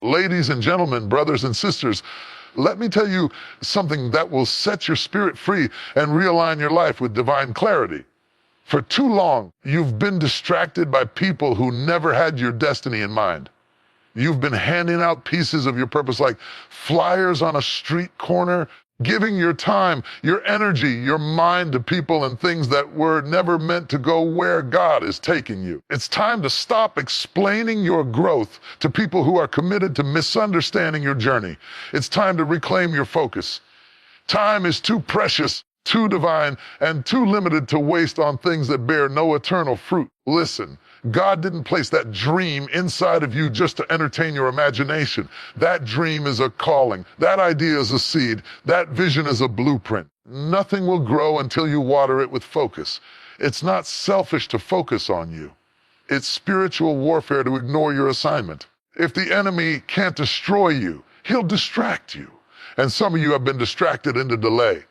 Ladies and gentlemen, brothers and sisters, let me tell you something that will set your spirit free and realign your life with divine clarity. For too long, you've been distracted by people who never had your destiny in mind. You've been handing out pieces of your purpose like flyers on a street corner, giving your time, your energy, your mind to people and things that were never meant to go where God is taking you. It's time to stop explaining your growth to people who are committed to misunderstanding your journey. It's time to reclaim your focus. Time is too precious, too divine, and too limited to waste on things that bear no eternal fruit. Listen. God didn't place that dream inside of you just to entertain your imagination. That dream is a calling. That idea is a seed. That vision is a blueprint. Nothing will grow until you water it with focus. It's not selfish to focus on you. It's spiritual warfare to ignore your assignment. If the enemy can't destroy you, he'll distract you. And some of you have been distracted into delay.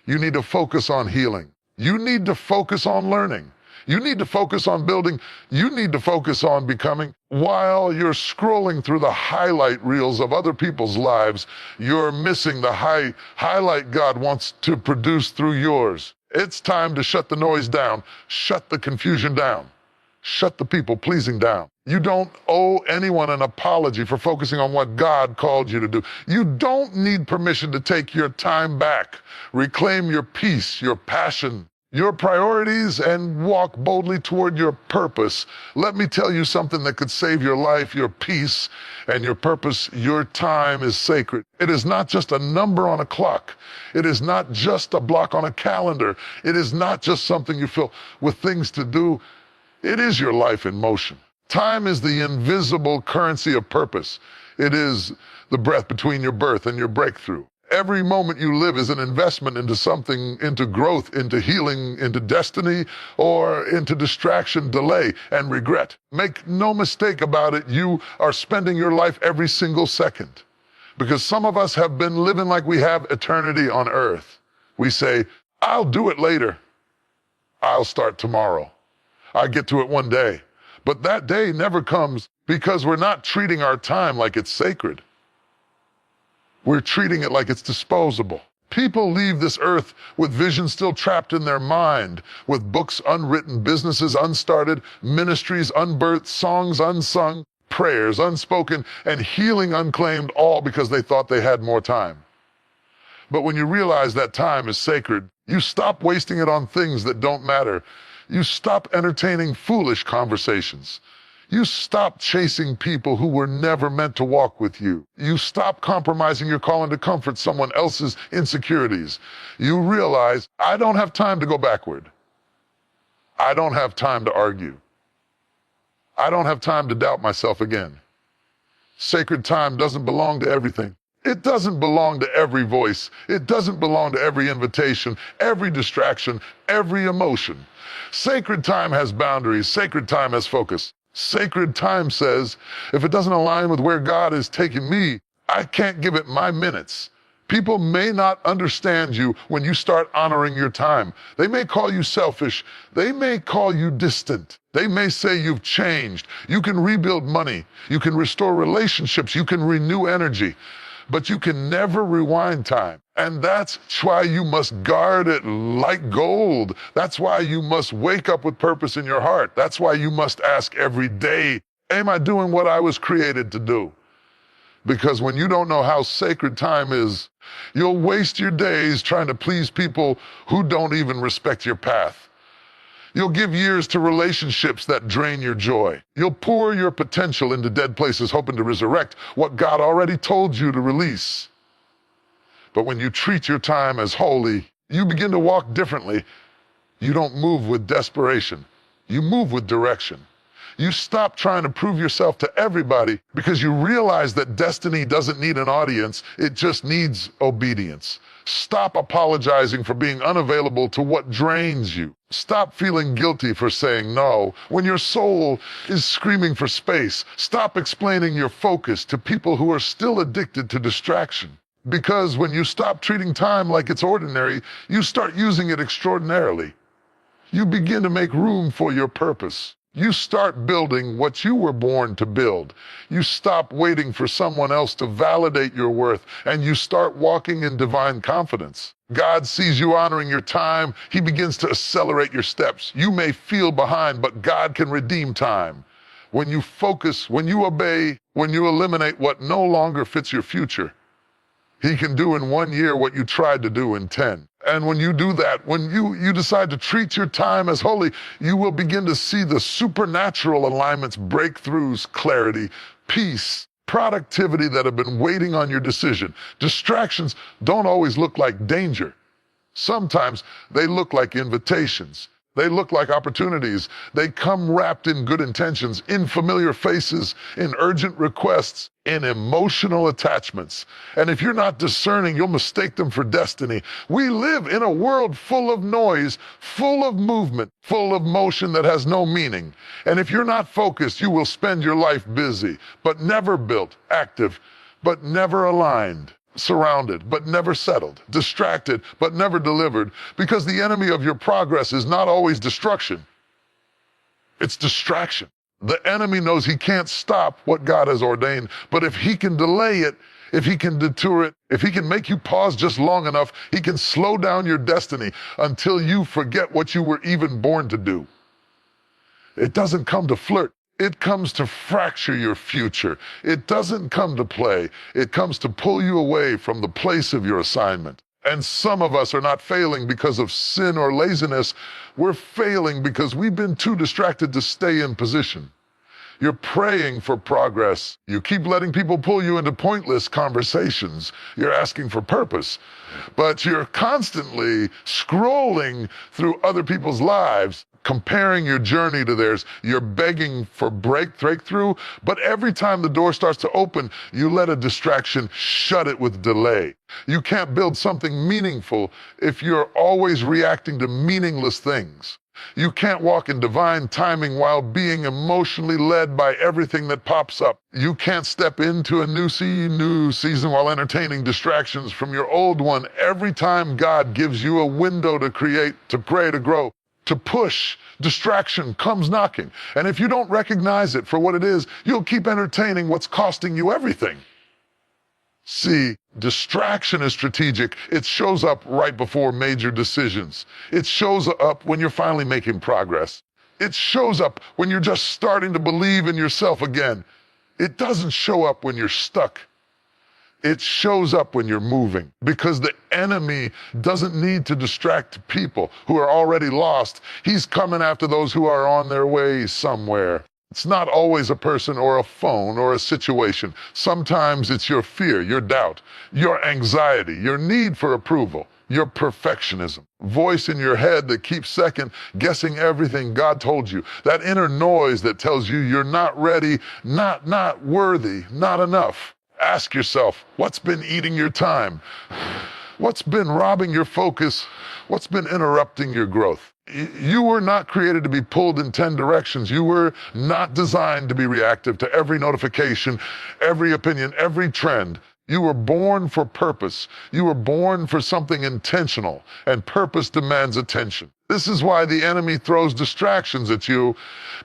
You need to focus on healing. You need to focus on learning. You need to focus on building. You need to focus on becoming. While you're scrolling through the highlight reels of other people's lives, you're missing the highlight God wants to produce through yours. It's time to shut the noise down, shut the confusion down, shut the people-pleasing down. You don't owe anyone an apology for focusing on what God called you to do. You don't need permission to take your time back. Reclaim your peace, your passion, your priorities, and walk boldly toward your purpose. Let me tell you something that could save your life, your peace, and your purpose. Your time is sacred. It is not just a number on a clock. It is not just a block on a calendar. It is not just something you fill with things to do. It is your life in motion. Time is the invisible currency of purpose. It is the breath between your birth and your breakthrough. Every moment you live is an investment into something, into growth, into healing, into destiny, or into distraction, delay, and regret. Make no mistake about it, you are spending your life every single second. Because some of us have been living like we have eternity on earth. We say, I'll do it later. I'll start tomorrow. I'll get to it one day. But that day never comes because we're not treating our time like it's sacred. We're treating it like it's disposable. People leave this earth with visions still trapped in their mind, with books unwritten, businesses unstarted, ministries unbirthed, songs unsung, prayers unspoken, and healing unclaimed, all because they thought they had more time. But when you realize that time is sacred, you stop wasting it on things that don't matter. You stop entertaining foolish conversations. You stop chasing people who were never meant to walk with you. You stop compromising your calling to comfort someone else's insecurities. You realize, I don't have time to go backward. I don't have time to argue. I don't have time to doubt myself again. Sacred time doesn't belong to everything. It doesn't belong to every voice. It doesn't belong to every invitation, every distraction, every emotion. Sacred time has boundaries. Sacred time has focus. Sacred time says, if it doesn't align with where God is taking me, I can't give it my minutes. People may not understand you when you start honoring your time. They may call you selfish. They may call you distant. They may say you've changed. You can rebuild money. You can restore relationships. You can renew energy. But you can never rewind time. And that's why you must guard it like gold. That's why you must wake up with purpose in your heart. That's why you must ask every day, am I doing what I was created to do? Because when you don't know how sacred time is, you'll waste your days trying to please people who don't even respect your path. You'll give years to relationships that drain your joy. You'll pour your potential into dead places hoping to resurrect what God already told you to release. But when you treat your time as holy, you begin to walk differently. You don't move with desperation. You move with direction. You stop trying to prove yourself to everybody because you realize that destiny doesn't need an audience. It just needs obedience. Stop apologizing for being unavailable to what drains you. Stop feeling guilty for saying no when your soul is screaming for space. Stop explaining your focus to people who are still addicted to distraction. Because when you stop treating time like it's ordinary, you start using it extraordinarily. You begin to make room for your purpose. You start building what you were born to build. You stop waiting for someone else to validate your worth, and you start walking in divine confidence. God sees you honoring your time. He begins to accelerate your steps. You may feel behind, but God can redeem time. When you focus, when you obey, when you eliminate what no longer fits your future, He can do in 1 year what you tried to do in 10. And when you do that, when you decide to treat your time as holy, you will begin to see the supernatural alignments, breakthroughs, clarity, peace, productivity that have been waiting on your decision. Distractions don't always look like danger. Sometimes they look like invitations. They look like opportunities. They come wrapped in good intentions, in familiar faces, in urgent requests, in emotional attachments. And if you're not discerning, you'll mistake them for destiny. We live in a world full of noise, full of movement, full of motion that has no meaning. And if you're not focused, you will spend your life busy, but never built, active, but never aligned. Surrounded, but never settled, distracted, but never delivered, because the enemy of your progress is not always destruction. It's distraction. The enemy knows he can't stop what God has ordained, but if he can delay it, if he can detour it, if he can make you pause just long enough, he can slow down your destiny until you forget what you were even born to do. It doesn't come to flirt. It comes to fracture your future. It doesn't come to play. It comes to pull you away from the place of your assignment. And some of us are not failing because of sin or laziness. We're failing because we've been too distracted to stay in position. You're praying for progress. You keep letting people pull you into pointless conversations. You're asking for purpose, but you're constantly scrolling through other people's lives, comparing your journey to theirs. You're begging for breakthrough, but every time the door starts to open, you let a distraction shut it with delay. You can't build something meaningful if you're always reacting to meaningless things. You can't walk in divine timing while being emotionally led by everything that pops up. You can't step into a new season while entertaining distractions from your old one. Every time God gives you a window to create, to pray, to grow, to push, distraction comes knocking. And if you don't recognize it for what it is, you'll keep entertaining what's costing you everything. See, distraction is strategic. It shows up right before major decisions. It shows up when you're finally making progress. It shows up when you're just starting to believe in yourself again. It doesn't show up when you're stuck. It shows up when you're moving, because the enemy doesn't need to distract people who are already lost. He's coming after those who are on their way somewhere. It's not always a person or a phone or a situation. Sometimes it's your fear, your doubt, your anxiety, your need for approval, your perfectionism, voice in your head that keeps second guessing everything God told you, that inner noise that tells you you're not ready, not worthy, not enough. Ask yourself, what's been eating your time? What's been robbing your focus? What's been interrupting your growth? You were not created to be pulled in 10 directions. You were not designed to be reactive to every notification, every opinion, every trend. You were born for purpose. You were born for something intentional, and purpose demands attention. This is why the enemy throws distractions at you,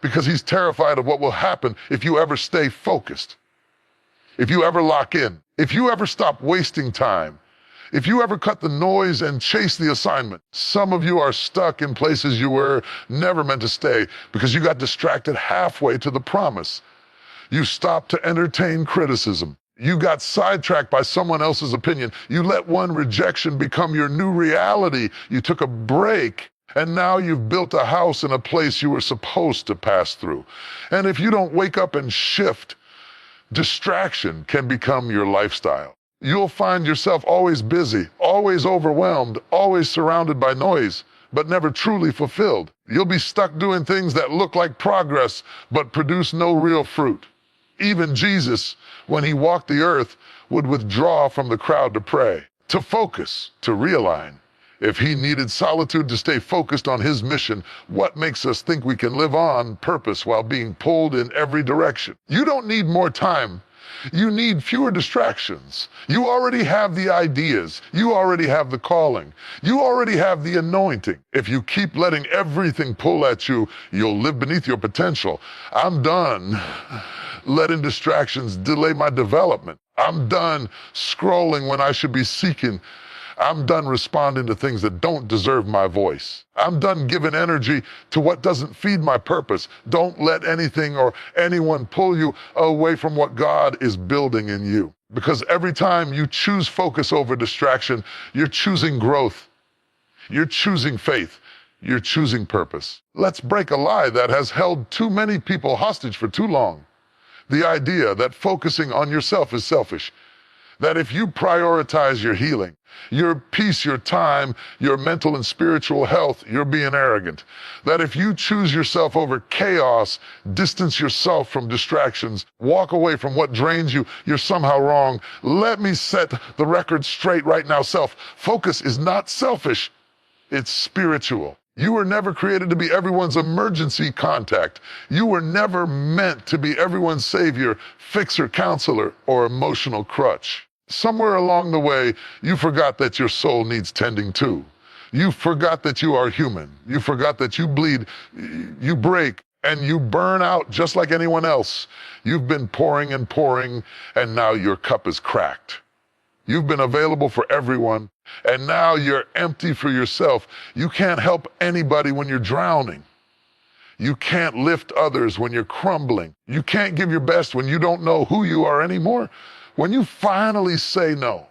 because he's terrified of what will happen if you ever stay focused, if you ever lock in, if you ever stop wasting time, if you ever cut the noise and chase the assignment. Some of you are stuck in places you were never meant to stay because you got distracted halfway to the promise. You stopped to entertain criticism. You got sidetracked by someone else's opinion. You let one rejection become your new reality. You took a break, and now you've built a house in a place you were supposed to pass through. And if you don't wake up and shift, distraction can become your lifestyle. You'll find yourself always busy, always overwhelmed, always surrounded by noise, but never truly fulfilled. You'll be stuck doing things that look like progress, but produce no real fruit. Even Jesus, when he walked the earth, would withdraw from the crowd to pray, to focus, to realign. If he needed solitude to stay focused on his mission, what makes us think we can live on purpose while being pulled in every direction? You don't need more time. You need fewer distractions. You already have the ideas. You already have the calling. You already have the anointing. If you keep letting everything pull at you, you'll live beneath your potential. I'm done letting distractions delay my development. I'm done scrolling when I should be seeking. I'm done responding to things that don't deserve my voice. I'm done giving energy to what doesn't feed my purpose. Don't let anything or anyone pull you away from what God is building in you. Because every time you choose focus over distraction, you're choosing growth. You're choosing faith. You're choosing purpose. Let's break a lie that has held too many people hostage for too long. The idea that focusing on yourself is selfish. That if you prioritize your healing, your peace, your time, your mental and spiritual health, you're being arrogant. That if you choose yourself over chaos, distance yourself from distractions, walk away from what drains you, you're somehow wrong. Let me set the record straight right now, Focus is not selfish, it's spiritual. You were never created to be everyone's emergency contact. You were never meant to be everyone's savior, fixer, counselor, or emotional crutch. Somewhere along the way, you forgot that your soul needs tending too. You forgot that you are human. You forgot that you bleed, you break, and you burn out just like anyone else. You've been pouring and pouring, and now your cup is cracked. You've been available for everyone, and now you're empty for yourself. You can't help anybody when you're drowning. You can't lift others when you're crumbling. You can't give your best when you don't know who you are anymore. When you finally say no,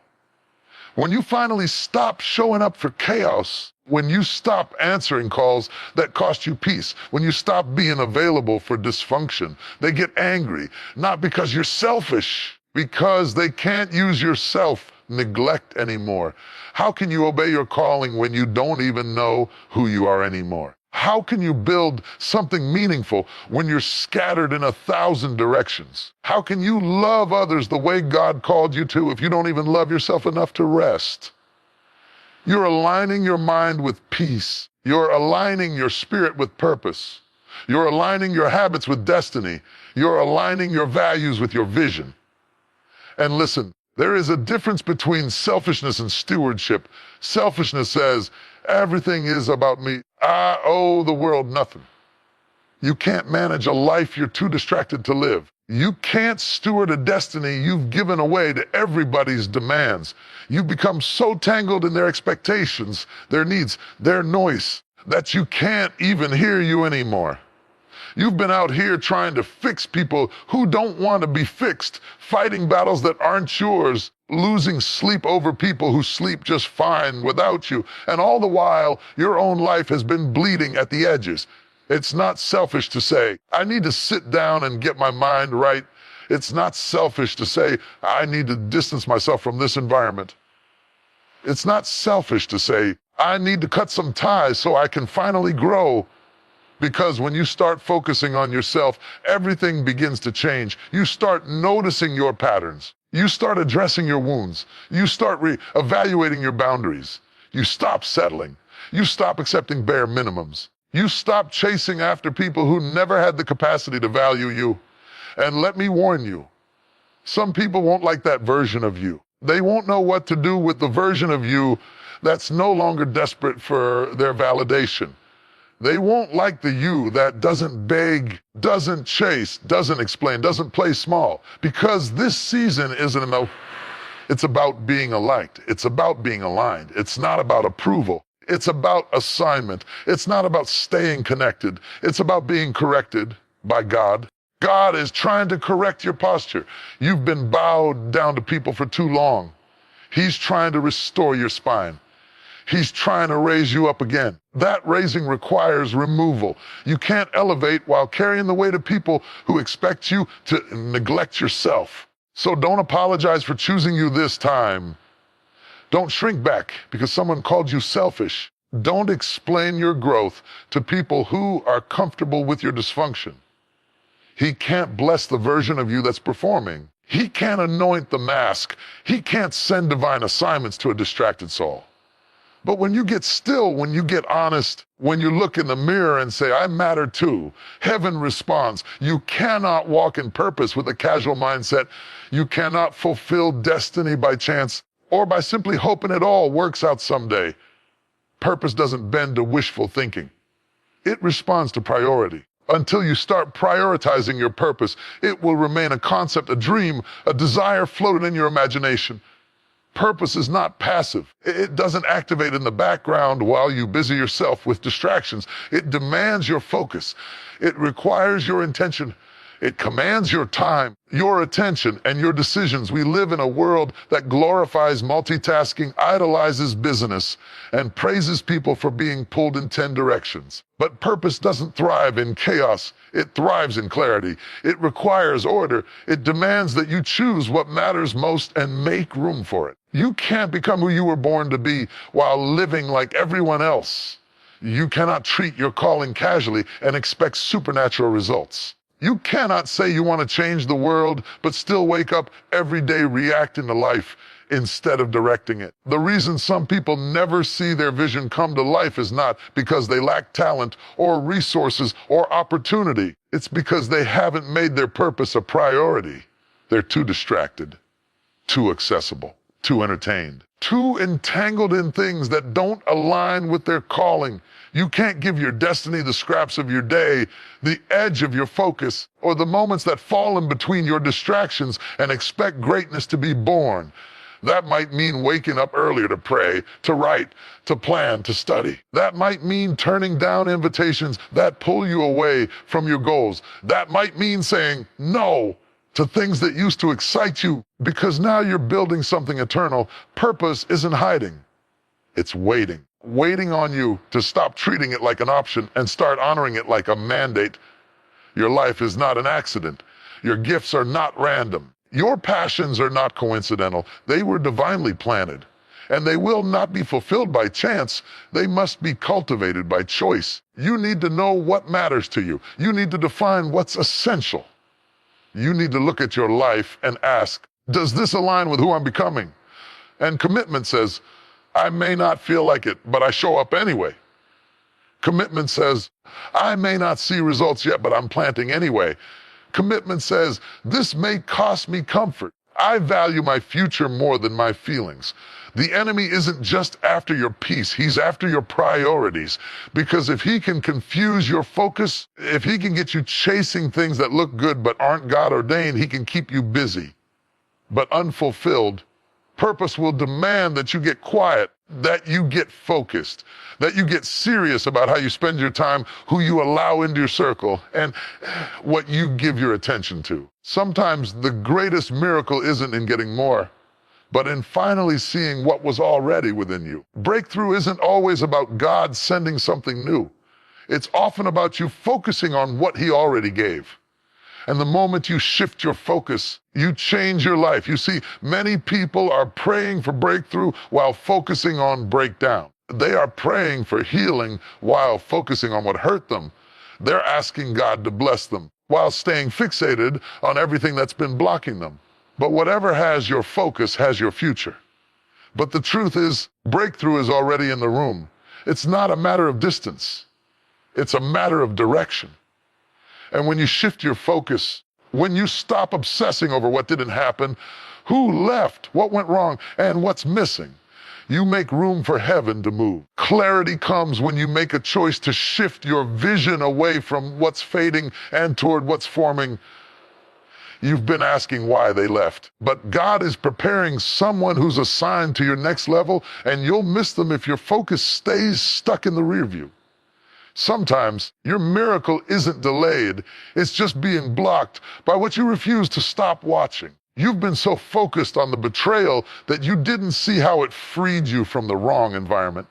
when you finally stop showing up for chaos, when you stop answering calls that cost you peace, when you stop being available for dysfunction, they get angry, not because you're selfish, because they can't use your self-neglect anymore. How can you obey your calling when you don't even know who you are anymore? How can you build something meaningful when you're scattered in 1,000 directions? How can you love others the way God called you to if you don't even love yourself enough to rest? You're aligning your mind with peace. You're aligning your spirit with purpose. You're aligning your habits with destiny. You're aligning your values with your vision. And listen, there is a difference between selfishness and stewardship. Selfishness says, everything is about me. I owe the world nothing. You can't manage a life you're too distracted to live. You can't steward a destiny you've given away to everybody's demands. You've become so tangled in their expectations, their needs, their noise, that you can't even hear you anymore. You've been out here trying to fix people who don't want to be fixed, fighting battles that aren't yours, losing sleep over people who sleep just fine without you. And all the while, your own life has been bleeding at the edges. It's not selfish to say, I need to sit down and get my mind right. It's not selfish to say, I need to distance myself from this environment. It's not selfish to say, I need to cut some ties so I can finally grow. Because when you start focusing on yourself, everything begins to change. You start noticing your patterns. You start addressing your wounds. You start evaluating your boundaries. You stop settling. You stop accepting bare minimums. You stop chasing after people who never had the capacity to value you. And let me warn you, some people won't like that version of you. They won't know what to do with the version of you that's no longer desperate for their validation. They won't like the you that doesn't beg, doesn't chase, doesn't explain, doesn't play small. Because this season isn't enough. It's about being liked. It's about being aligned. It's not about approval. It's about assignment. It's not about staying connected. It's about being corrected by God. God is trying to correct your posture. You've been bowed down to people for too long. He's trying to restore your spine. He's trying to raise you up again. That raising requires removal. You can't elevate while carrying the weight of people who expect you to neglect yourself. So don't apologize for choosing you this time. Don't shrink back because someone called you selfish. Don't explain your growth to people who are comfortable with your dysfunction. He can't bless the version of you that's performing. He can't anoint the mask. He can't send divine assignments to a distracted soul. But when you get still, when you get honest, when you look in the mirror and say, I matter too, heaven responds. You cannot walk in purpose with a casual mindset. You cannot fulfill destiny by chance or by simply hoping it all works out someday. Purpose doesn't bend to wishful thinking. It responds to priority. Until you start prioritizing your purpose, it will remain a concept, a dream, a desire floating in your imagination. Purpose is not passive. It doesn't activate in the background while you busy yourself with distractions. It demands your focus. It requires your intention. It commands your time, your attention, and your decisions. We live in a world that glorifies multitasking, idolizes business, and praises people for being pulled in 10 directions. But purpose doesn't thrive in chaos. It thrives in clarity. It requires order. It demands that you choose what matters most and make room for it. You can't become who you were born to be while living like everyone else. You cannot treat your calling casually and expect supernatural results. You cannot say you want to change the world, but still wake up every day reacting to life instead of directing it. The reason some people never see their vision come to life is not because they lack talent or resources or opportunity. It's because they haven't made their purpose a priority. They're too distracted, too accessible, too entertained, too entangled in things that don't align with their calling. You can't give your destiny the scraps of your day, the edge of your focus, or the moments that fall in between your distractions and expect greatness to be born. That might mean waking up earlier to pray, to write, to plan, to study. That might mean turning down invitations that pull you away from your goals. That might mean saying no to things that used to excite you because now you're building something eternal. Purpose isn't hiding. It's waiting. Waiting on you to stop treating it like an option and start honoring it like a mandate. Your life is not an accident. Your gifts are not random. Your passions are not coincidental. They were divinely planted. And they will not be fulfilled by chance. They must be cultivated by choice. You need to know what matters to you. You need to define what's essential. You need to look at your life and ask, does this align with who I'm becoming? And commitment says, I may not feel like it, but I show up anyway. Commitment says, I may not see results yet, but I'm planting anyway. Commitment says, this may cost me comfort. I value my future more than my feelings. The enemy isn't just after your peace, he's after your priorities. Because if he can confuse your focus, if he can get you chasing things that look good but aren't God ordained, he can keep you busy, but unfulfilled. Purpose will demand that you get quiet, that you get focused, that you get serious about how you spend your time, who you allow into your circle, and what you give your attention to. Sometimes the greatest miracle isn't in getting more, but in finally seeing what was already within you. Breakthrough isn't always about God sending something new. It's often about you focusing on what he already gave. And the moment you shift your focus, you change your life. You see, many people are praying for breakthrough while focusing on breakdown. They are praying for healing while focusing on what hurt them. They're asking God to bless them while staying fixated on everything that's been blocking them. But whatever has your focus has your future. But the truth is, breakthrough is already in the room. It's not a matter of distance. It's a matter of direction. And when you shift your focus, when you stop obsessing over what didn't happen, who left, what went wrong, and what's missing, you make room for heaven to move. Clarity comes when you make a choice to shift your vision away from what's fading and toward what's forming. You've been asking why they left, but God is preparing someone who's assigned to your next level, and you'll miss them if your focus stays stuck in the rear view. Sometimes your miracle isn't delayed, it's just being blocked by what you refuse to stop watching. You've been so focused on the betrayal that you didn't see how it freed you from the wrong environment.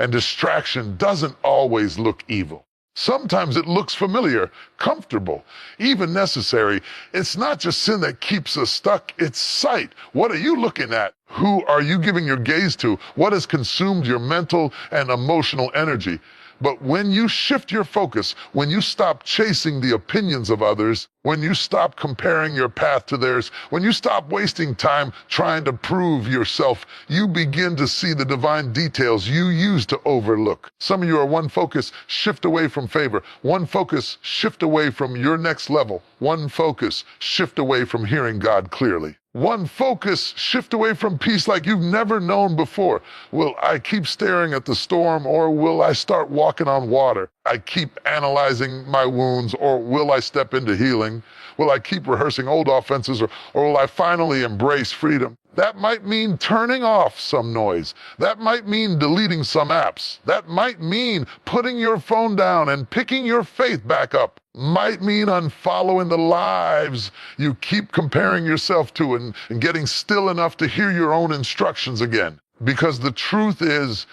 And distraction doesn't always look evil. Sometimes it looks familiar, comfortable, even necessary. It's not just sin that keeps us stuck, it's sight. What are you looking at? Who are you giving your gaze to? What has consumed your mental and emotional energy? But when you shift your focus, when you stop chasing the opinions of others, when you stop comparing your path to theirs, when you stop wasting time trying to prove yourself, you begin to see the divine details you used to overlook. Some of you are one focus, shift away from favor. One focus, shift away from your next level. One focus, shift away from hearing God clearly. One focus, shift away from peace like you've never known before. Will I keep staring at the storm, or will I start walking on water? I keep analyzing my wounds, or will I step into healing? Will I keep rehearsing old offenses, or will I finally embrace freedom? That might mean turning off some noise. That might mean deleting some apps. That might mean putting your phone down and picking your faith back up. Might mean unfollowing the lives you keep comparing yourself to and getting still enough to hear your own instructions again. Because the truth is,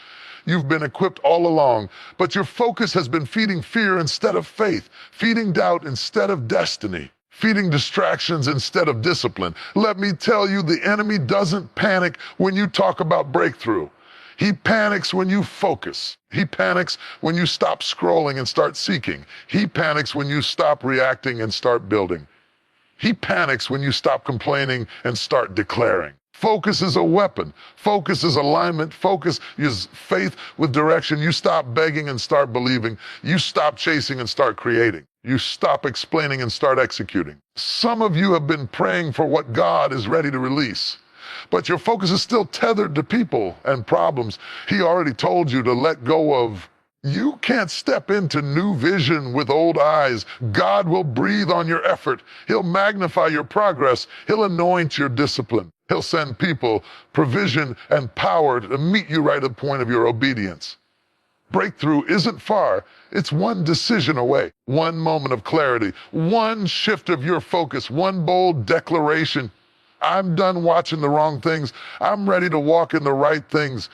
you've been equipped all along, but your focus has been feeding fear instead of faith, feeding doubt instead of destiny, feeding distractions instead of discipline. Let me tell you, the enemy doesn't panic when you talk about breakthrough. He panics when you focus. He panics when you stop scrolling and start seeking. He panics when you stop reacting and start building. He panics when you stop complaining and start declaring. Focus is a weapon. Focus is alignment. Focus is faith with direction. You stop begging and start believing. You stop chasing and start creating. You stop explaining and start executing. Some of you have been praying for what God is ready to release, but your focus is still tethered to people and problems He already told you to let go of. You can't step into new vision with old eyes. God will breathe on your effort. He'll magnify your progress. He'll anoint your discipline. He'll send people, provision, and power to meet you right at the point of your obedience. Breakthrough isn't far. It's one decision away, one moment of clarity, one shift of your focus, one bold declaration. I'm done watching the wrong things. I'm ready to walk in the right things.